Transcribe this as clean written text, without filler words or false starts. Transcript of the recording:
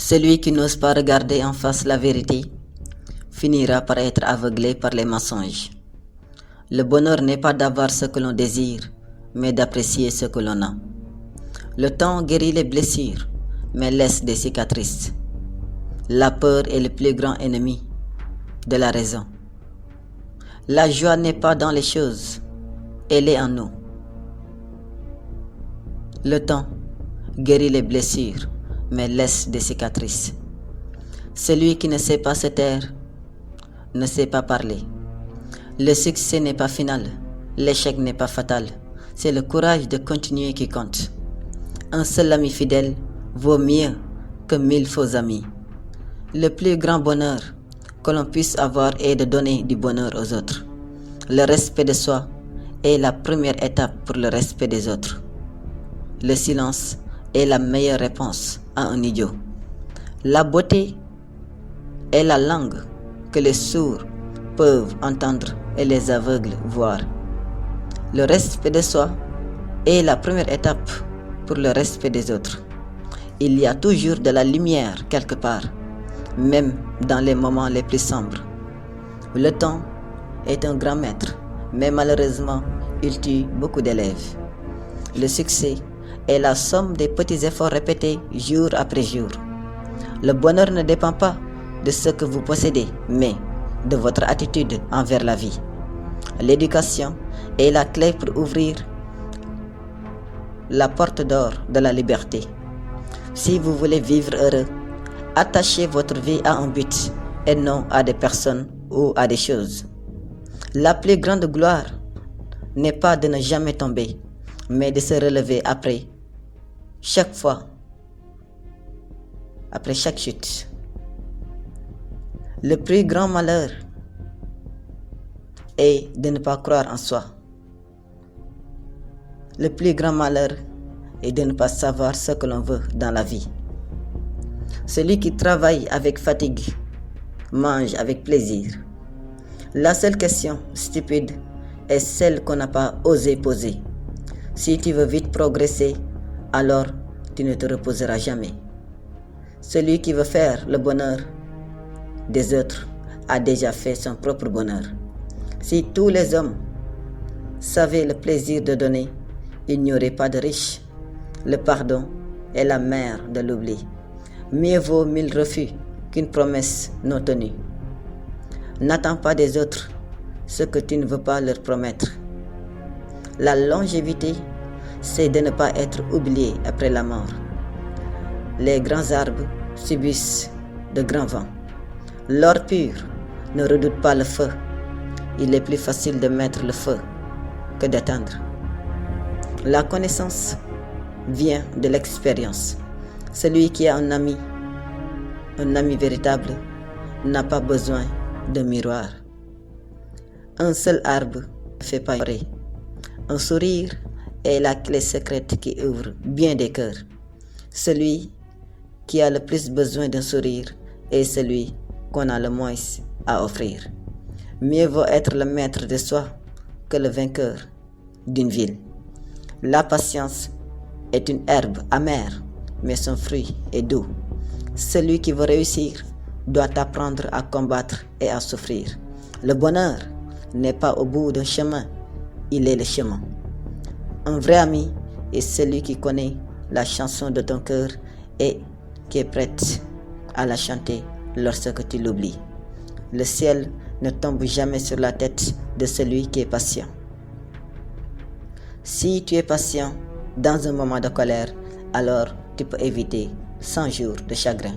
Celui qui n'ose pas regarder en face la vérité finira par être aveuglé par les mensonges. Le bonheur n'est pas d'avoir ce que l'on désire, mais d'apprécier ce que l'on a. Le temps guérit les blessures, mais laisse des cicatrices. La peur est le plus grand ennemi de la raison. La joie n'est pas dans les choses, elle est en nous. Le temps guérit les blessures, mais laisse des cicatrices. Celui qui ne sait pas se taire ne sait pas parler. Le succès n'est pas final, l'échec n'est pas fatal. C'est le courage de continuer qui compte. Un seul ami fidèle vaut mieux que 1000 faux amis. Le plus grand bonheur que l'on puisse avoir est de donner du bonheur aux autres. Le respect de soi est la première étape pour le respect des autres. Le silence est la meilleure réponse à un idiot. La beauté est la langue que les sourds peuvent entendre et les aveugles voir. Le respect de soi est la première étape pour le respect des autres. Il y a toujours de la lumière quelque part, même dans les moments les plus sombres. Le temps est un grand maître, mais malheureusement, il tue beaucoup d'élèves. Le succès est la somme des petits efforts répétés jour après jour. Le bonheur ne dépend pas de ce que vous possédez, mais de votre attitude envers la vie. L'éducation est la clé pour ouvrir la porte d'or de la liberté. Si vous voulez vivre heureux, attachez votre vie à un but et non à des personnes ou à des choses. La plus grande gloire n'est pas de ne jamais tomber, mais de se relever après chaque chute. Le plus grand malheur est de ne pas croire en soi. Le plus grand malheur est de ne pas savoir ce que l'on veut dans la vie. Celui qui travaille avec fatigue mange avec plaisir. La seule question stupide est celle qu'on n'a pas osé poser. Si tu veux vite progresser, alors tu ne te reposeras jamais. Celui qui veut faire le bonheur des autres a déjà fait son propre bonheur. Si tous les hommes savaient le plaisir de donner, il n'y aurait pas de riches. Le pardon est la mère de l'oubli. Mieux vaut 1000 refus qu'une promesse non tenue. N'attends pas des autres ce que tu ne veux pas leur promettre. La longévité, c'est de ne pas être oublié après la mort. Les grands arbres subissent de grands vents. L'or pur ne redoute pas le feu. Il est plus facile de mettre le feu que d'éteindre. La connaissance vient de l'expérience. Celui qui a un ami véritable, n'a pas besoin de miroir. Un seul arbre ne fait pas forêt. Un sourire est la clé secrète qui ouvre bien des cœurs. Celui qui a le plus besoin d'un sourire est celui qu'on a le moins à offrir. Mieux vaut être le maître de soi que le vainqueur d'une ville. La patience est une herbe amère, mais son fruit est doux. Celui qui veut réussir doit apprendre à combattre et à souffrir. Le bonheur n'est pas au bout d'un chemin, il est le chemin. Un vrai ami est celui qui connaît la chanson de ton cœur et qui est prête à la chanter lorsque tu l'oublies. Le ciel ne tombe jamais sur la tête de celui qui est patient. Si tu es patient dans un moment de colère, alors tu peux éviter 100 jours de chagrin.